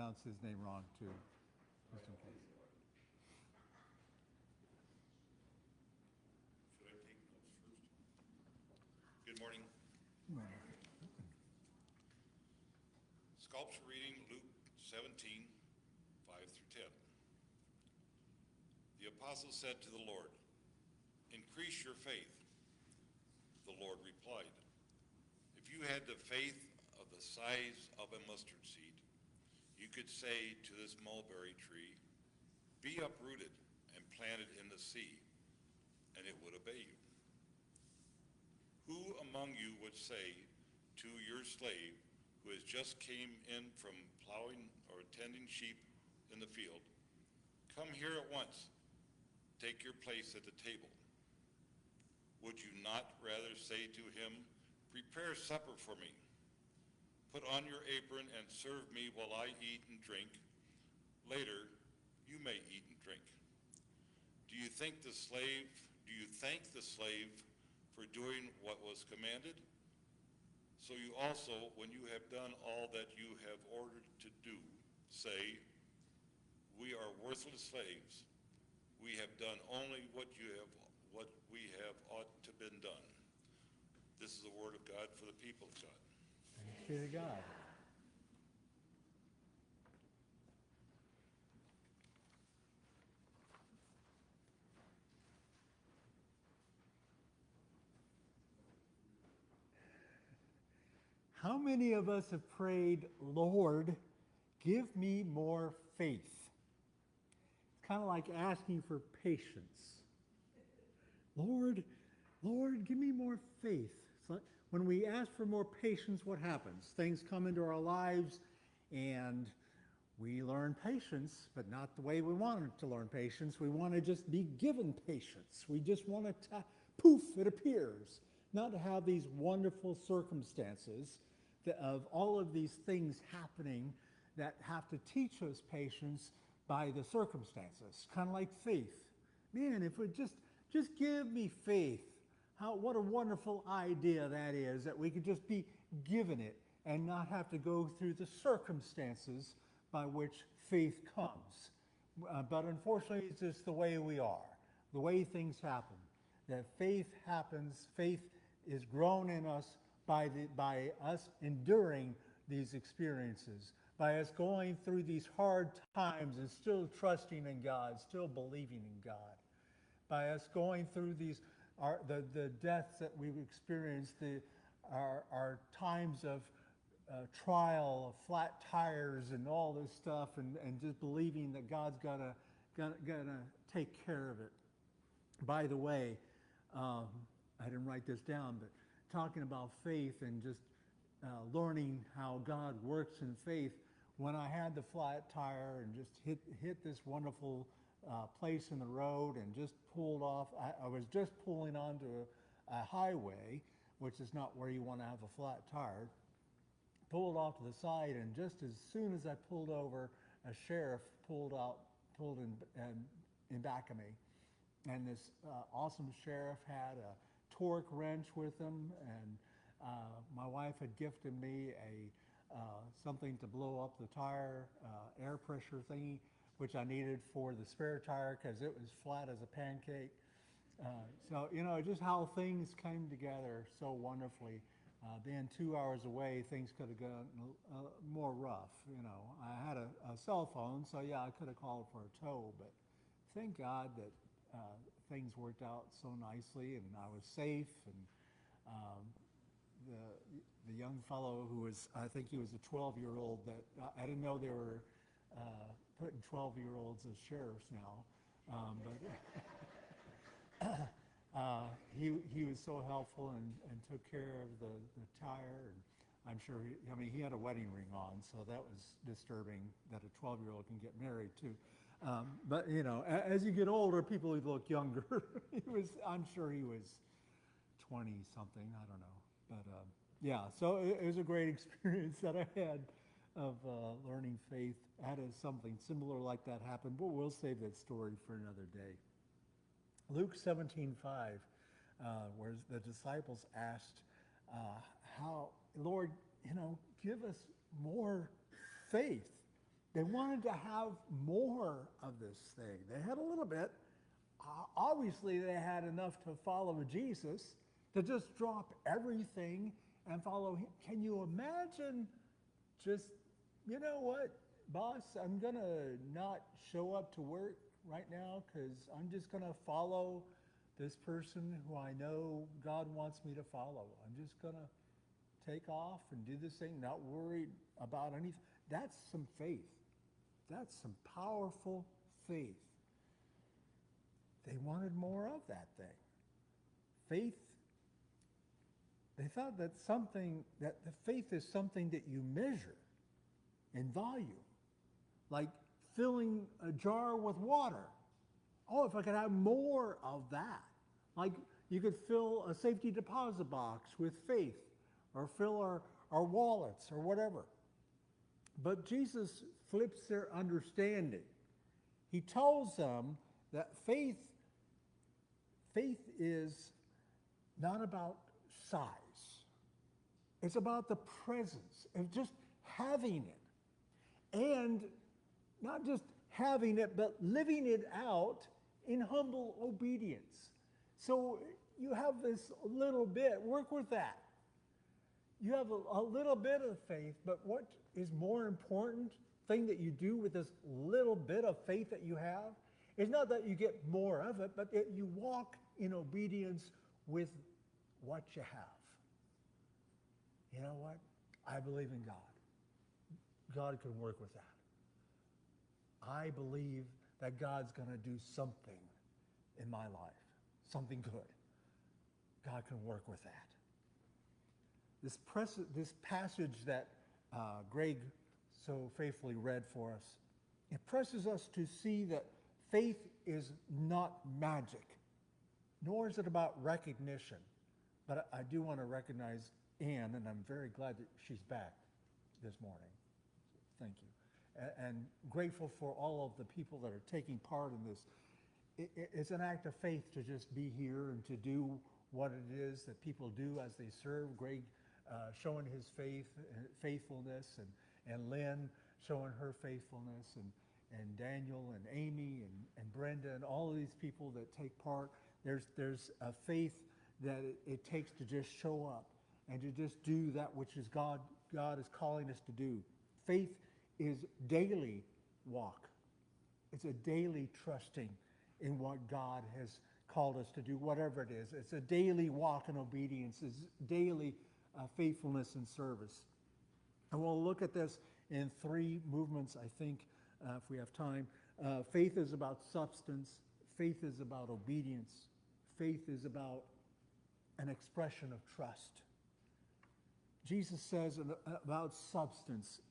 pronounce his name wrong too, just in case. Should I take notes first? Good morning. Sculpture reading, Luke 17, 5 through 10. The apostle said to the Lord, "Increase your faith." The Lord replied, "If you had the faith of the size of a mustard seed, you could say to this mulberry tree, 'Be uprooted and planted in the sea,' and it would obey you. Who among you would say to your slave who has just came in from plowing or tending sheep in the field, 'Come here at once, take your place at the table'? Would you not rather say to him, 'Prepare supper for me. Put on your apron and serve me while I eat and drink. Later, you may eat and drink'? Do you thank the slave for doing what was commanded? So you also, when you have done all that you have ordered to do, say, 'We are worthless slaves. We have done only what we have ought to been done.'" This is the word of God for the people of God. Thanks be to God. How many of us have prayed, "Lord, give me more faith"? It's kind of like asking for patience. Lord, give me more faith. So when we ask for more patience, what happens? Things come into our lives and we learn patience, but not the way we want to learn patience. We want to just be given patience. We just want to, poof, it appears. Not to have these wonderful circumstances of all of these things happening that have to teach us patience by the circumstances, kind of like faith. Man, if we just give me faith. What a wonderful idea that is, that we could just be given it and not have to go through the circumstances by which faith comes. But unfortunately, it's just the way we are, the way things happen. That faith happens, faith is grown in us by us enduring these experiences, by us going through these hard times and still trusting in God, still believing in God, by us going through the deaths that we've experienced, our times of trial, of flat tires and all this stuff, and just believing that God's gonna take care of it. By the way, I didn't write this down, but talking about faith and just learning how God works in faith, when I had the flat tire and just hit this wonderful place in the road and just pulled off, I was just pulling onto a highway, which is not where you want to have a flat tire, pulled off to the side, and just as soon as I pulled over, a sheriff pulled in back of me. And this awesome sheriff had a torque wrench with him, and my wife had gifted me something to blow up the tire, air pressure thingy, which I needed for the spare tire because it was flat as a pancake. So, just how things came together so wonderfully. Being 2 hours away, things could have gotten more rough. I had a cell phone, so yeah, I could have called for a tow, but thank God that things worked out so nicely, and I was safe. And the young fellow I think he was a 12-year-old, that I didn't know they were putting 12-year-olds as sheriffs now, but he was so helpful and took care of the tire. And I'm sure he had a wedding ring on, so that was disturbing that a 12-year-old can get married too. But as you get older, people look younger. I'm sure he was 20 something, I don't know. But yeah, so it was a great experience that I had of learning faith. I had something similar like that happen, but we'll save that story for another day. Luke 17:5, where the disciples asked, "How, Lord, give us more faith." They wanted to have more of this thing. They had a little bit. Obviously, they had enough to follow Jesus, to just drop everything and follow him. Can you imagine just, you know what, boss, I'm going to not show up to work right now because I'm just going to follow this person who I know God wants me to follow. I'm just going to take off and do this thing, not worried about anything. That's some faith. That's some powerful faith. They wanted more of that thing. Faith, they thought that the faith is something that you measure in volume. Like filling a jar with water. Oh, if I could have more of that. Like you could fill a safety deposit box with faith, or fill our wallets or whatever. But Jesus flips their understanding. He tells them that faith is not about size. It's about the presence of just having it. And not just having it, but living it out in humble obedience. So you have this little bit, work with that. You have a little bit of faith, but what is more important thing that you do with this little bit of faith that you have is not that you get more of it, but that you walk in obedience with what you have. You know what? I believe in God. God can work with that. I believe that God's going to do something in my life, something good. God can work with that. This passage that Greg so faithfully read for us, it presses us to see that faith is not magic, nor is it about recognition. But I do want to recognize Anne, and I'm very glad that she's back this morning. Thank you. And grateful for all of the people that are taking part in this. It's an act of faith to just be here and to do what it is that people do as they serve. Greg showing his faithfulness, and Lynn showing her faithfulness, and Daniel and Amy and Brenda and all of these people that take part. There's a faith that it takes to just show up and to just do that which is God is calling us to do. Faith is daily walk. It's a daily trusting in what God has called us to do, whatever it is. It's a daily walk in obedience. It's daily faithfulness and service. And we'll look at this in three movements, I think, if we have time. Faith is about substance. Faith is about obedience. Faith is about an expression of trust. Jesus says about substance,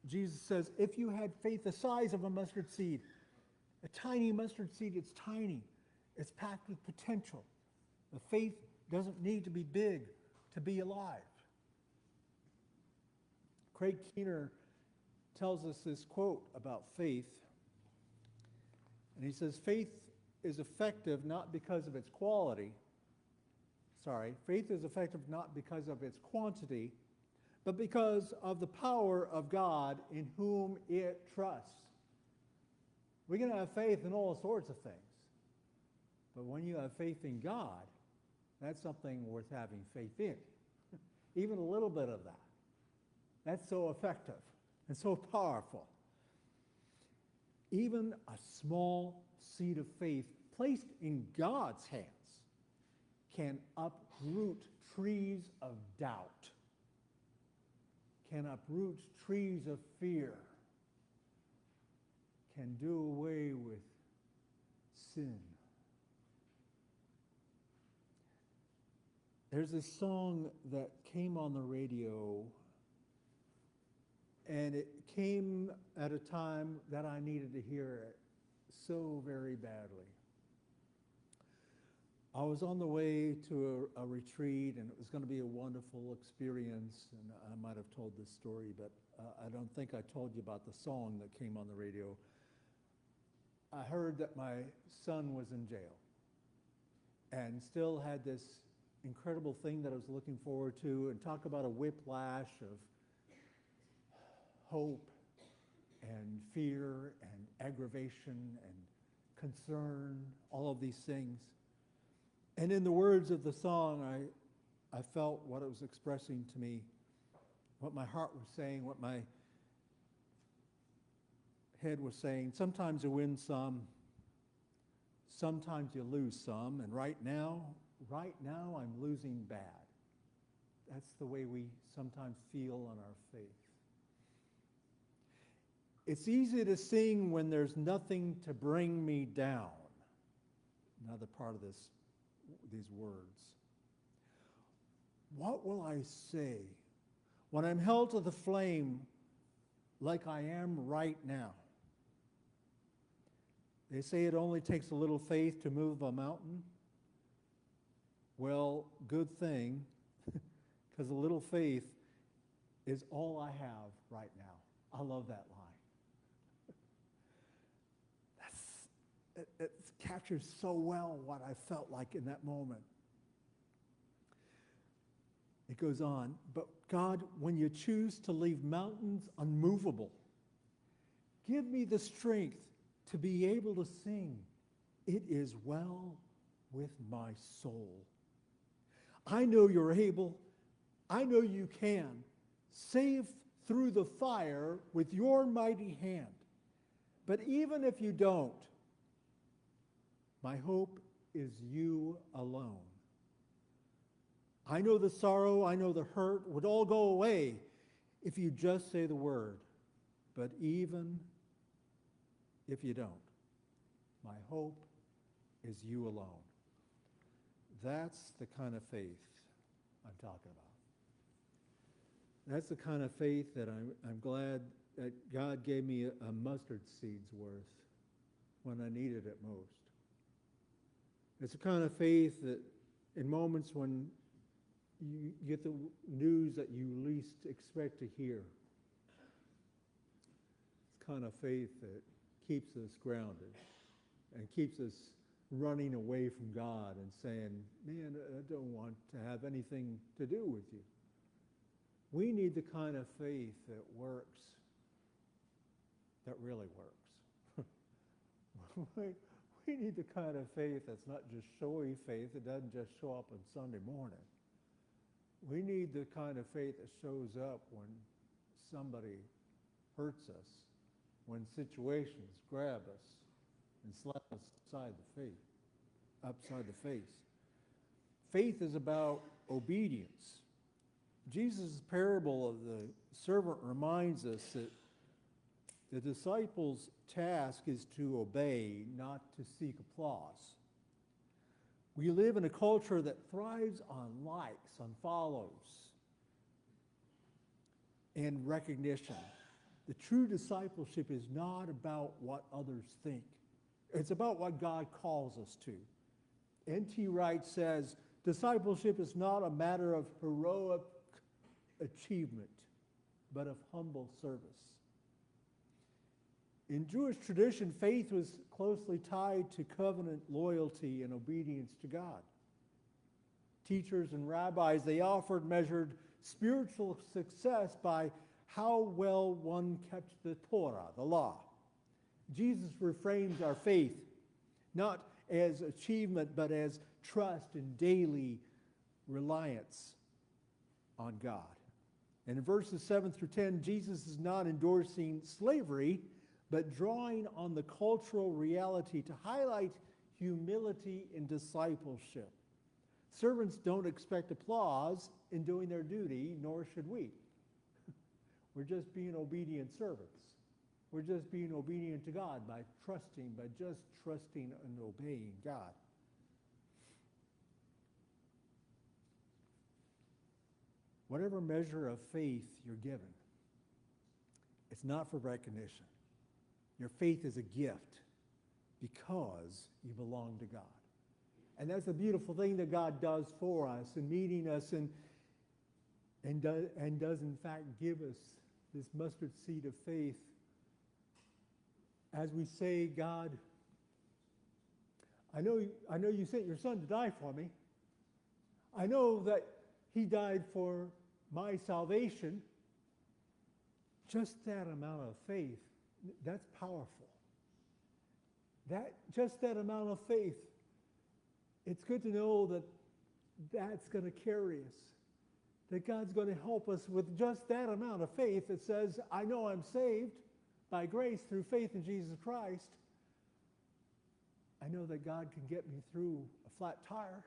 Jesus says, if you had faith the size of a mustard seed, a tiny mustard seed, it's tiny. It's packed with potential. The faith doesn't need to be big to be alive. Craig Keener tells us this quote about faith. And he says, faith is effective not because of its quality. Faith is effective not because of its quantity, but because of the power of God in whom it trusts. We can have faith in all sorts of things. But when you have faith in God, that's something worth having faith in. Even a little bit of that. That's so effective and so powerful. Even a small seed of faith placed in God's hands can uproot trees of doubt, can uproot trees of fear, can do away with sin. There's a song that came on the radio, and it came at a time that I needed to hear it so very badly. I was on the way to a retreat, and it was going to be a wonderful experience, and I might have told this story, but I don't think I told you about the song that came on the radio. I heard that my son was in jail and still had this incredible thing that I was looking forward to, and talk about a whiplash of hope and fear and aggravation and concern, all of these things. And in the words of the song, I felt what it was expressing to me, what my heart was saying, what my head was saying. Sometimes you win some, sometimes you lose some, and right now I'm losing bad. That's the way we sometimes feel on our faith. It's easy to sing when there's nothing to bring me down. Another part of these words. What will I say when I'm held to the flame like I am right now? They say it only takes a little faith to move a mountain. Well, good thing, because a little faith is all I have right now. I love that line. It captures so well what I felt like in that moment. It goes on, but God, when you choose to leave mountains unmovable, give me the strength to be able to sing, "It is well with my soul." I know you're able. I know you can. Save through the fire with your mighty hand. But even if you don't, my hope is you alone. I know the sorrow, I know the hurt would all go away if you just say the word. But even if you don't, my hope is you alone. That's the kind of faith I'm talking about. That's the kind of faith that I'm glad that God gave me a mustard seed's worth when I needed it most. It's the kind of faith that in moments when you get the news that you least expect to hear, it's the kind of faith that keeps us grounded and keeps us running away from God and saying, man, I don't want to have anything to do with you. We need the kind of faith that works, that really works. We need the kind of faith that's not just showy faith. It doesn't just show up on Sunday morning. We need the kind of faith that shows up when somebody hurts us, when situations grab us and slap us upside the face. Faith is about obedience. Jesus' parable of the servant reminds us that the disciples' task is to obey, not to seek applause. We live in a culture that thrives on likes, on follows, and recognition. The true discipleship is not about what others think. It's about what God calls us to. N.T. Wright says, discipleship is not a matter of heroic achievement, but of humble service. In Jewish tradition, faith was closely tied to covenant loyalty and obedience to God. Teachers and rabbis, they often measured spiritual success by how well one kept the Torah, the law. Jesus reframes our faith not as achievement, but as trust and daily reliance on God. And in verses 7 through 10, Jesus is not endorsing slavery, but drawing on the cultural reality to highlight humility in discipleship. Servants don't expect applause in doing their duty, nor should we. We're just being obedient servants. We're just being obedient to God by just trusting and obeying God. Whatever measure of faith you're given, it's not for recognition. Your faith is a gift because you belong to God. And that's a beautiful thing that God does for us in meeting us and does in fact give us this mustard seed of faith as we say, God, I know you sent your son to die for me. I know that he died for my salvation. Just that amount of faith That's powerful. Just that amount of faith, it's good to know that that's going to carry us. That God's going to help us with just that amount of faith that says, I know I'm saved by grace through faith in Jesus Christ. I know that God can get me through a flat tire.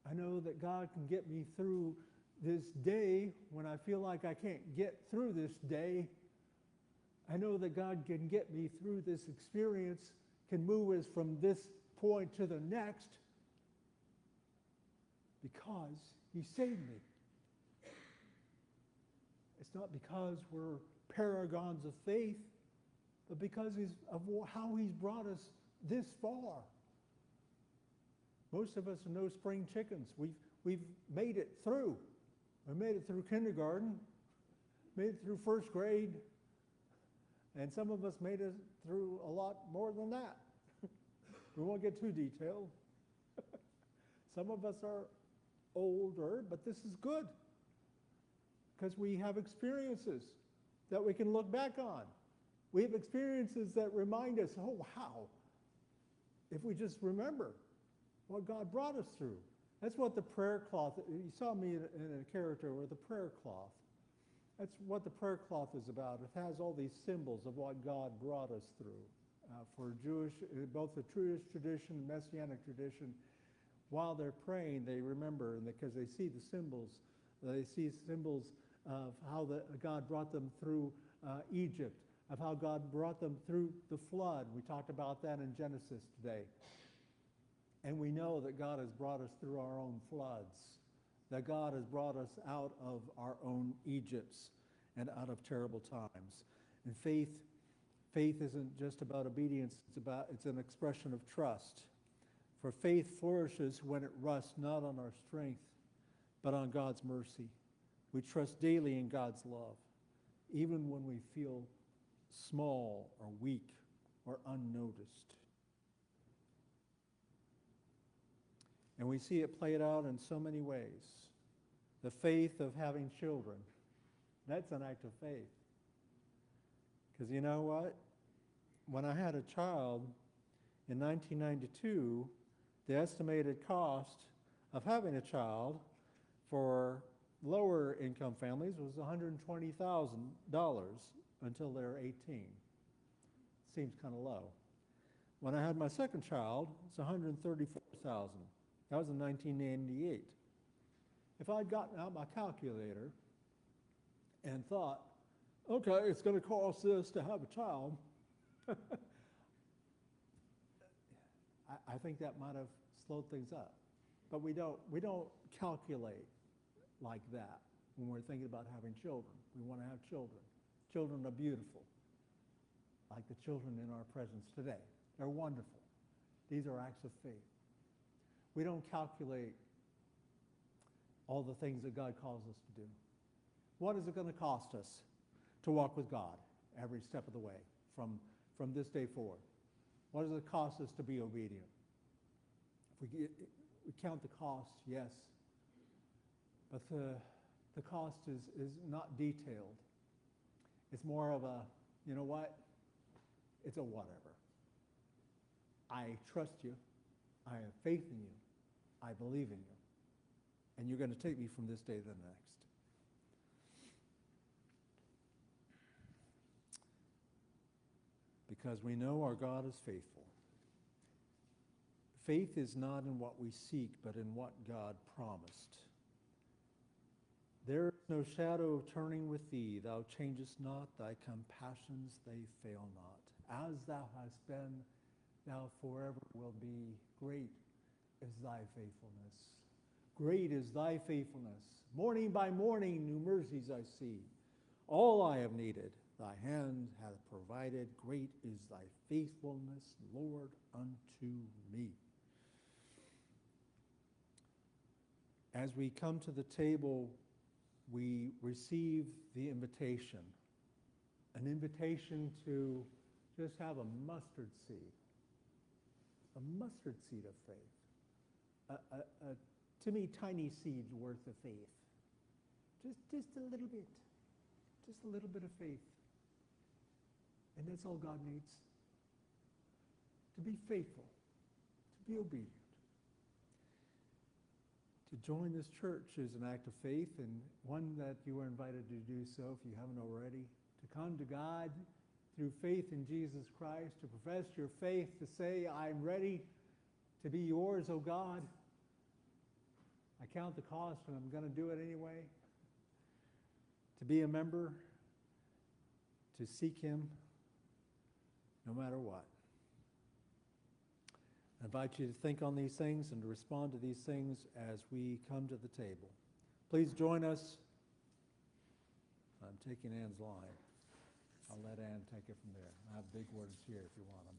I know that God can get me through this day when I feel like I can't get through this day. I know that God can get me through this experience, can move us from this point to the next because He saved me. It's not because we're paragons of faith, but because of how He's brought us this far. Most of us are no spring chickens. We've made it through. We made it through kindergarten, made it through first grade, and some of us made it through a lot more than that. We won't get too detailed. Some of us are older, but this is good because we have experiences that we can look back on. We have experiences that remind us, oh, wow, if we just remember what God brought us through. That's what the prayer cloth, you saw me in a character with a prayer cloth. That's what the prayer cloth is about. It has all these symbols of what God brought us through. For Jewish, both the Jewish tradition and Messianic tradition, while they're praying, they remember, and because they see the symbols, they see symbols of how God brought them through Egypt, of how God brought them through the flood. We talked about that in Genesis today. And we know that God has brought us through our own floods, that God has brought us out of our own Egypts and out of terrible times. And faith isn't just about obedience, it's an expression of trust. For faith flourishes when it rests not on our strength, but on God's mercy. We trust daily in God's love, even when we feel small or weak or unnoticed. And we see it played out in so many ways. The faith of having children, that's an act of faith. Because you know what? When I had a child in 1992, the estimated cost of having a child for lower income families was $120,000 until they're 18. Seems kind of low. When I had my second child, it's $134,000. That was in 1998. If I'd gotten out my calculator and thought, okay, it's going to cost this to have a child, I think that might have slowed things up. But we don't calculate like that when we're thinking about having children. We want to have children. Children are beautiful, like the children in our presence today. They're wonderful. These are acts of faith. We don't calculate all the things that God calls us to do. What is it going to cost us to walk with God every step of the way from this day forward? What does it cost us to be obedient? If we count the cost, yes, but the cost is not detailed. It's more of a, you know what? It's a whatever. I trust you. I have faith in you. I believe in you. And you're going to take me from this day to the next. Because we know our God is faithful. Faith is not in what we seek, but in what God promised. There is no shadow of turning with thee. Thou changest not. Thy compassions, they fail not. As thou hast been, thou forever will be. Great is thy faithfulness. Great is thy faithfulness. Morning by morning, new mercies I see. All I have needed, thy hand hath provided. Great is thy faithfulness, Lord, unto me. As we come to the table, we receive the invitation, an invitation to just have a mustard seed of faith, a to me, tiny seed's worth of faith. Just a little bit of faith. And that's all God needs. To be faithful, to be obedient. To join this church is an act of faith, and one that you are invited to do so if you haven't already. To come to God through faith in Jesus Christ, to profess your faith, to say, I'm ready to be yours, O God. I count the cost, and I'm going to do it anyway. To be a member, to seek Him no matter what. I invite you to think on these things and to respond to these things as we come to the table. Please join us. I'm taking Ann's line. I'll let Ann take it from there. I have big words here if you want them.